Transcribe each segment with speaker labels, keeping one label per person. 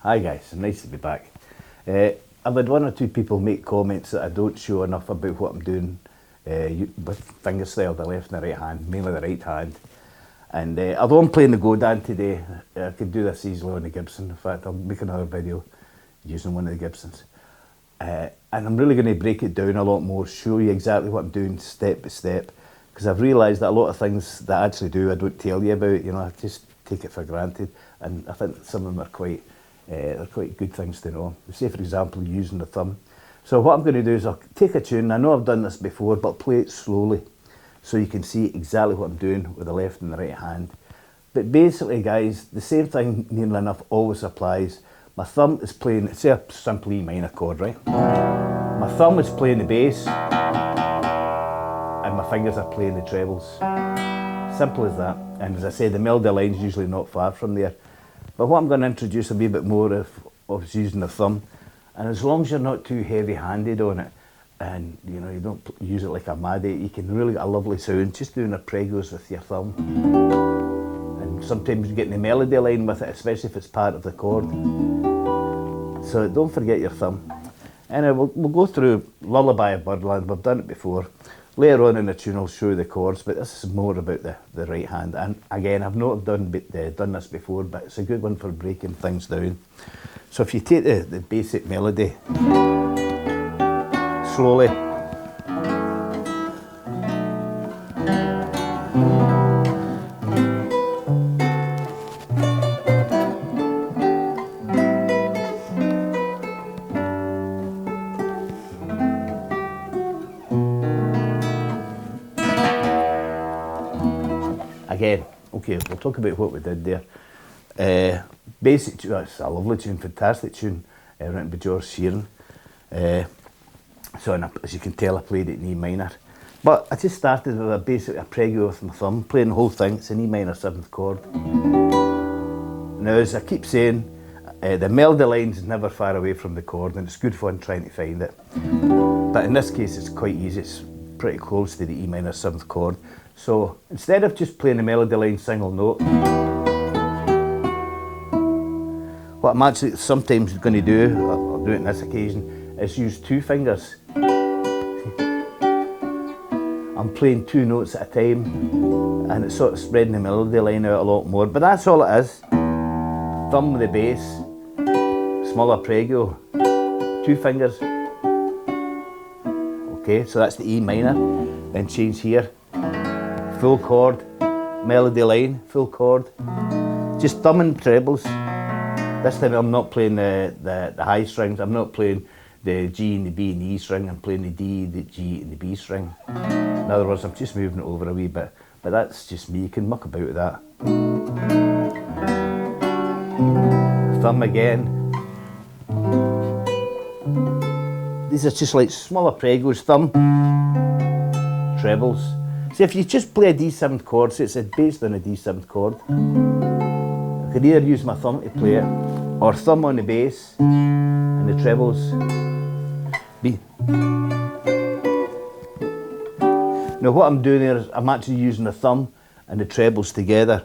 Speaker 1: Hi guys, nice to be back. I've had one or two people make comments that I don't show enough about what I'm doing with fingerstyle, the left and the right hand, mainly the right hand. And although I'm playing the Godin today, I could do this easily on the Gibson. In fact, I'll make another video using one of the Gibsons. And I'm really going to break it down a lot more, show you exactly what I'm doing step by step, because I've realised that a lot of things that I actually do I don't tell you about, you know, I just take it for granted, and I think some of them are quite they're quite good things to know. Say for example using the thumb. So what I'm going to do is I'll take a tune, I know I've done this before, but play it slowly so you can see exactly what I'm doing with the left and the right hand. But basically guys, the same thing nearly enough always applies. My thumb is playing, say a simple E minor chord, right? My thumb is playing the bass and my fingers are playing the trebles. Simple as that. And as I say, the melody line's usually not far from there. But what I'm going to introduce a wee bit more of using the thumb, and as long as you're not too heavy-handed on it, and you know you don't use it like a maddie, you can really get a lovely sound just doing arpeggios with your thumb. And sometimes you get the melody line with it, especially if it's part of the chord. So don't forget your thumb. Anyway, we'll go through Lullaby of Birdland. We've done it before. Later on in the tune I'll show you the chords, but this is more about the right hand. And again, I've not done this before, but it's a good one for breaking things down. So if you take the basic melody, slowly, again, okay, we'll talk about what we did there. Basic tune, it's a lovely tune, fantastic tune, written by George Sheeran. So as you can tell, I played it in E minor. But I just started with a basic arpeggio with my thumb, playing the whole thing. It's an E minor 7th chord. Now, as I keep saying, the melody line's never far away from the chord, and it's good fun trying to find it. But in this case, it's quite easy. It's pretty close to the E minor 7th chord. So instead of just playing the melody line single note, what I'm actually sometimes going to do, I'll do it on this occasion, is use 2 fingers. I'm playing 2 notes at a time, and it's sort of spreading the melody line out a lot more, but that's all it is. Thumb with the bass, small arpeggio, 2 fingers. Okay, so that's the E minor, then change here, full chord, melody line, full chord, just thumb and trebles. This time I'm not playing the high strings, I'm not playing the G and the B and the E string, I'm playing the D, the G and the B string. In other words, I'm just moving it over a wee bit, but that's just me, you can muck about with that. Thumb again. These are just like small arpeggios, thumb, trebles. See, if you just play a D7 chord, so it's based on a D7 chord, I could either use my thumb to play it, or thumb on the bass, and the trebles. B. Now what I'm doing here is I'm actually using the thumb and the trebles together.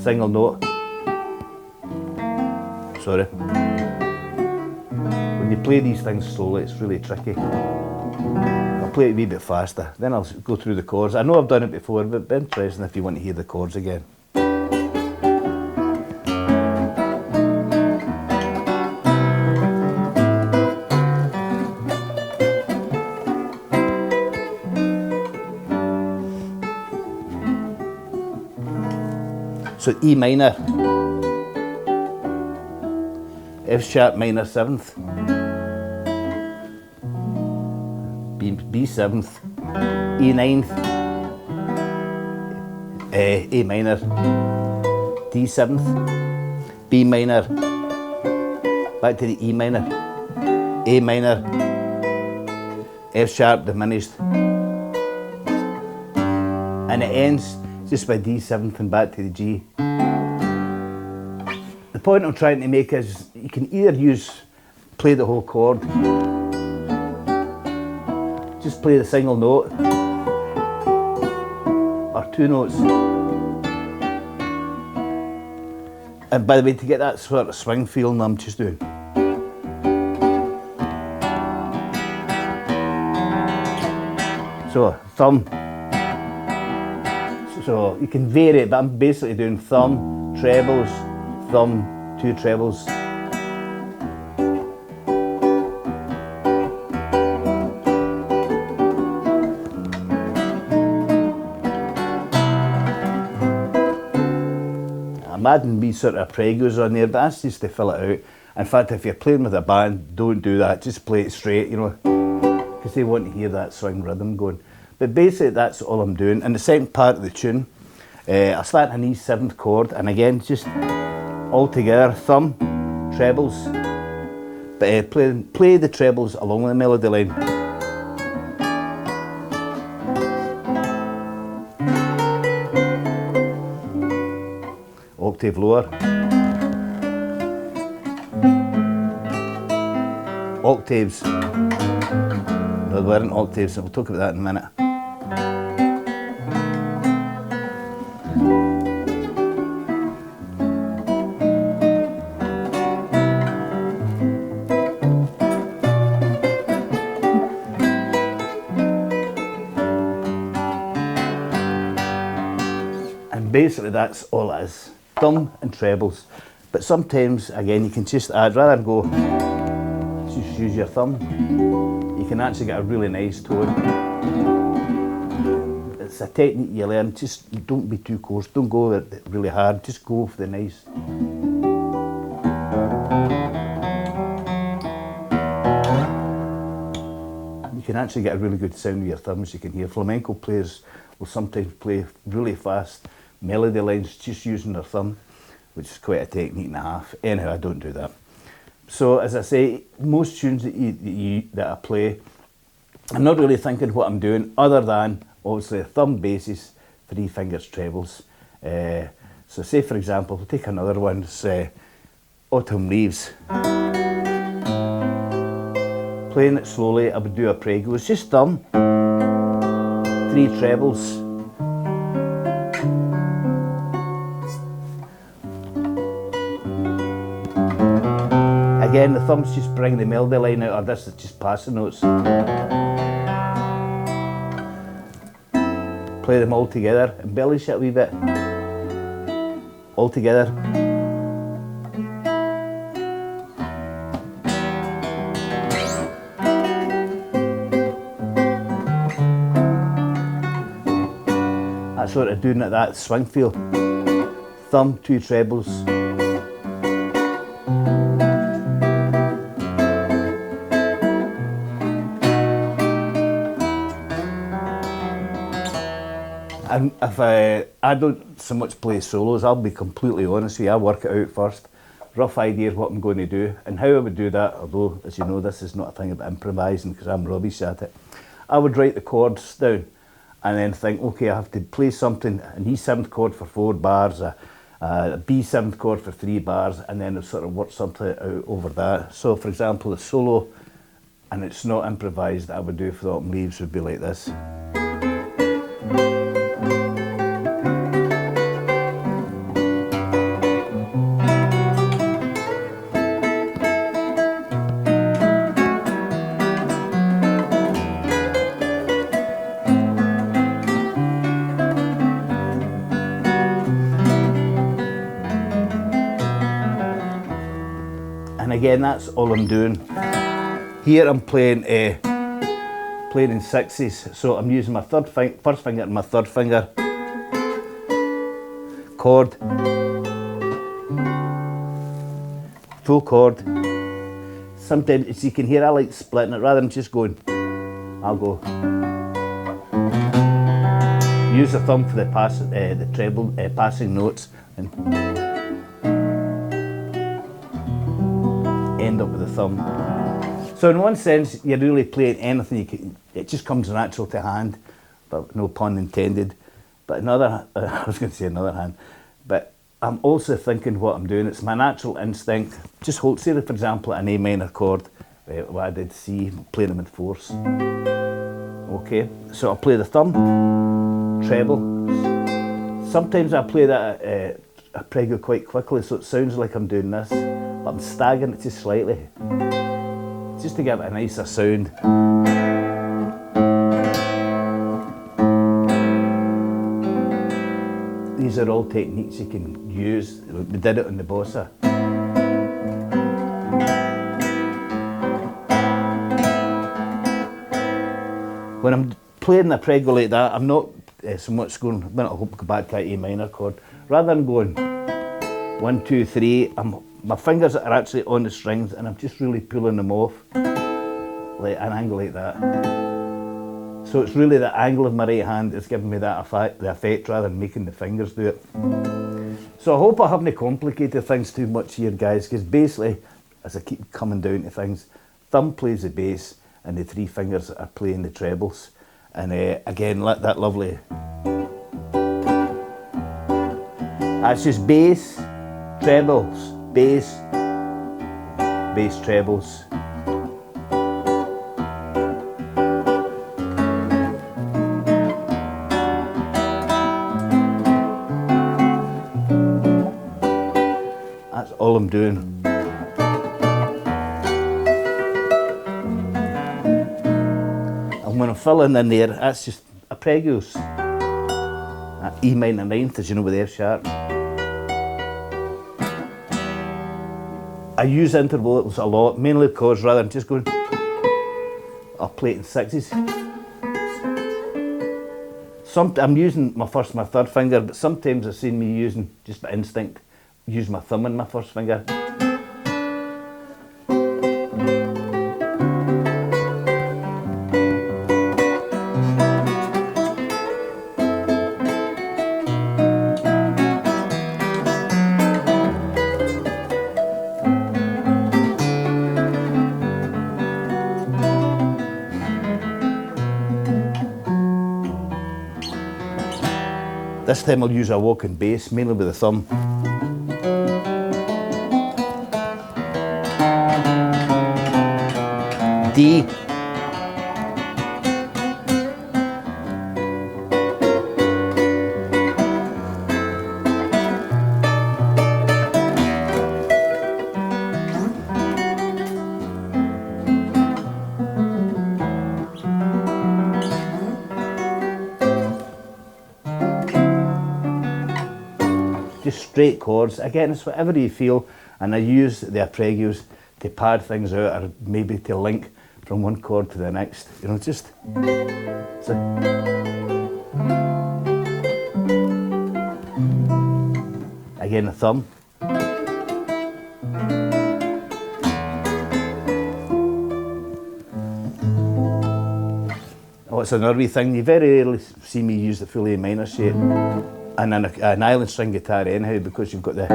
Speaker 1: Single note. Sorry. When you play these things slowly, it's really tricky. I'll play it a wee bit faster, then I'll go through the chords. I know I've done it before, but it'd be interesting if you want to hear the chords again. So E minor, F sharp minor 7th, B 7th, E 9th, A minor, D 7th, B minor, back to the E minor, A minor, F sharp diminished, and it ends just by D 7th and back to the G. point I'm trying to make is you can either play the whole chord, just play the single note, or two notes. And by the way, to get that sort of swing feeling, I'm just doing. So, thumb. So you can vary it, but I'm basically doing thumb, trebles, thumb, two trebles. I'm adding wee sort of pregos on there, but that's just to fill it out. In fact, if you're playing with a band, don't do that. Just play it straight, you know, because they want to hear that swing rhythm going. But basically, that's all I'm doing. And the second part of the tune, I start an E7th chord, and again, just all together, thumb, trebles. But play the trebles along the melody line. Octave lower. Octaves. No, they weren't octaves, we'll talk about that in a minute. And basically that's all it is. Thumb and trebles. But sometimes, again, you can just add, rather than go, just use your thumb. You can actually get a really nice tone. It's a technique you learn, just don't be too coarse, don't go it really hard, just go for the nice. You can actually get a really good sound with your thumbs. You can hear flamenco players will sometimes play really fast melody lines just using their thumb, which is quite a technique and a half. Anyhow, I don't do that. So as I say, most tunes that I play, I'm not really thinking what I'm doing other than obviously thumb basses, three fingers trebles. So say for example, we'll take another one, say Autumn Leaves. Playing it slowly, I would do a prego. It's just thumb, three trebles. Again, the thumb's just bringing the melody line out, or this is just passing notes. Play them all together, embellish it a wee bit. All together. That's sort of doing it, that swing feel. Thumb, two trebles. And if I don't so much play solos, I'll be completely honest with you, I work it out first. Rough idea of what I'm going to do and how I would do that, although as you know this is not a thing about improvising because I'm rubbish at it. I would write the chords down and then think, okay, I have to play something, an E7th chord for 4 bars, a B7th chord for 3 bars, and then sort of work something out over that. So for example, the solo, and it's not improvised, I would do for the Autumn Leaves would be like this. And again, that's all I'm doing. Here I'm playing in sixes, so I'm using my first finger and my third finger. Chord. Full chord. Sometimes, as you can hear, I like splitting it rather than just going. I'll go. Use the thumb for the treble passing notes. And end up with the thumb. So in one sense, you're really playing anything, it just comes natural to hand, but no pun intended. But another, I was going to say another hand, but I'm also thinking what I'm doing. It's my natural instinct. Just hold, say for example, an A minor chord, what I did C, playing them in fourths. Okay, so I'll play the thumb, treble. Sometimes I play that arpeggio quite quickly, so it sounds like I'm doing this, but I'm staggering it just slightly, just to give it a nicer sound. These are all techniques you can use. We did it on the bossa. When I'm playing the arpeggio like that, I'm not so much going, when I hope to go back to that A minor chord. Rather than going 1, 2, 3, my fingers are actually on the strings and I'm just really pulling them off, like an angle like that. So it's really the angle of my right hand that's giving me that effect rather than making the fingers do it. So I hope I haven't complicated things too much here, guys, because basically, as I keep coming down to things, thumb plays the bass and the 3 fingers are playing the trebles. And again, let that lovely. That's just bass, trebles, bass, bass, trebles. That's all I'm doing. And when I'm filling in there, that's just arpeggios. That E minor ninth, as you know, with F sharp. I use intervals a lot, mainly because rather than just going, I'll play it in sixes. I'm using my first and my third finger, but sometimes I've seen me using, just by instinct, use my thumb and my first finger. This time I'll use a walking bass, mainly with the thumb. D. Just straight chords. Again, it's whatever you feel, and I use the arpeggios to pad things out, or maybe to link from one chord to the next. You know, just. So. Again, the thumb. Oh, it's another wee thing. You very rarely see me use the full A minor shape. And an island string guitar anyhow, because you've got the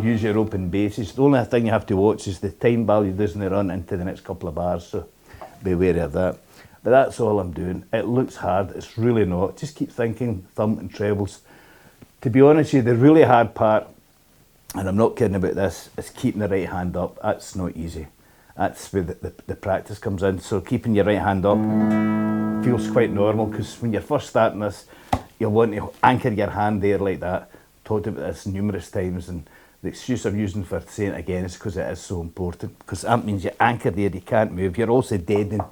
Speaker 1: use your open basses. The only thing you have to watch is the time value doesn't run into the next couple of bars, so be wary of that. But that's all I'm doing. It looks hard, it's really not. Just keep thinking thumb and trebles. To be honest with you, the really hard part, and I'm not kidding about this, is keeping the right hand up. That's not easy. That's where the practice comes in. So keeping your right hand up feels quite normal, because when you're first starting this, you'll want to anchor your hand there like that. Talked about this numerous times, and the excuse I'm using for saying it again is because it is so important, because that means you anchor there, you can't move. You're also deadening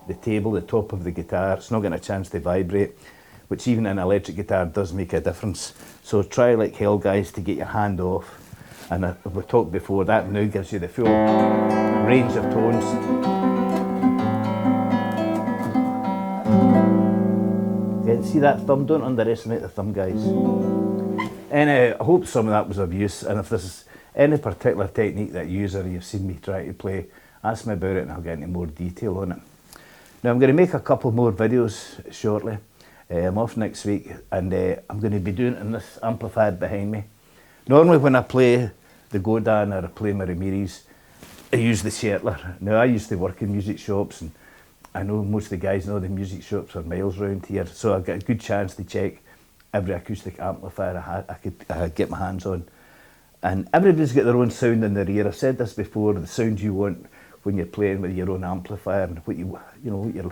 Speaker 1: the table, the top of the guitar. It's not getting a chance to vibrate, which even in an electric guitar does make a difference. So try like hell, guys, to get your hand off. And we talked before, that now gives you the full range of tones. See that thumb? Don't underestimate the thumb, guys. And I hope some of that was of use, and if there's any particular technique that you use or you've seen me try to play, ask me about it and I'll get into more detail on it. Now I'm going to make a couple more videos shortly. I'm off next week, and I'm going to be doing it in this amplifier behind me. Normally when I play the Godin or I play my Ramirez, I use the Shetler. Now I used to work in music shops, and I know most of the guys know the music shops are miles around here, so I've got a good chance to check every acoustic amplifier I could get my hands on. And everybody's got their own sound in their ear. I've said this before, the sound you want when you're playing with your own amplifier and what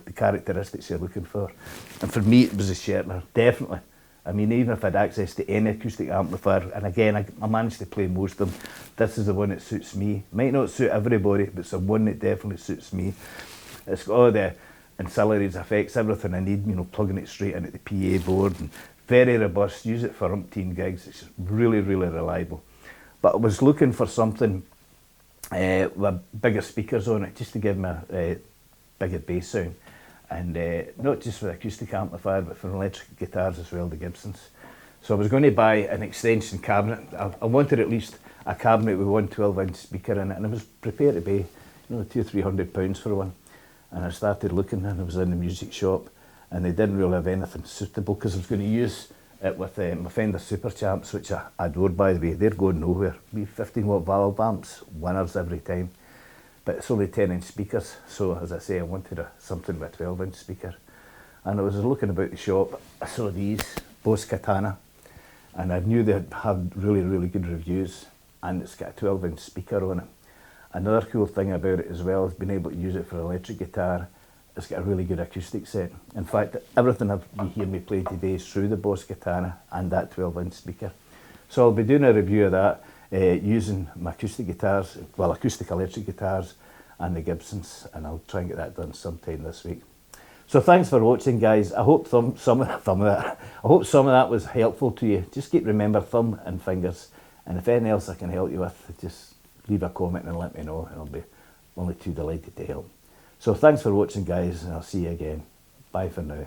Speaker 1: the characteristics you're looking for. And for me, it was a Shetler, definitely. I mean, even if I had access to any acoustic amplifier, and again, I managed to play most of them, this is the one that suits me. Might not suit everybody, but it's the one that definitely suits me. It's got all the ancillaries, effects, everything I need, plugging it straight into the PA board, and very robust, use it for umpteen gigs. It's really, really reliable. But I was looking for something with bigger speakers on it, just to give me a bigger bass sound. And not just for the acoustic amplifier, but for electric guitars as well, the Gibsons. So I was going to buy an extension cabinet. I wanted at least a cabinet with one 12-inch speaker in it, and I was prepared to pay £200-300 for one. And I started looking, and I was in the music shop, and they didn't really have anything suitable, because I was going to use it with my Fender Super Champs, which I adore, by the way. They're going nowhere. We 15-watt valve amps, winners every time. But it's only 10-inch speakers, so as I say, I wanted something with a 12-inch speaker. And I was looking about the shop, I saw these, Bose Katana, and I knew they had really, really good reviews, and it's got a 12-inch speaker on it. Another cool thing about it as well is being able to use it for electric guitar. It's got a really good acoustic set. In fact, everything you hear me play today is through the Bose Katana and that 12-inch speaker. So I'll be doing a review of that using my acoustic guitars, well, acoustic electric guitars and the Gibsons, and I'll try and get that done sometime this week. So thanks for watching, guys. I hope some of that was helpful to you. Just remember thumb and fingers, and if anything else I can help you with, just leave a comment and let me know, and I'll be only too delighted to help. So thanks for watching, guys, and I'll see you again. Bye for now.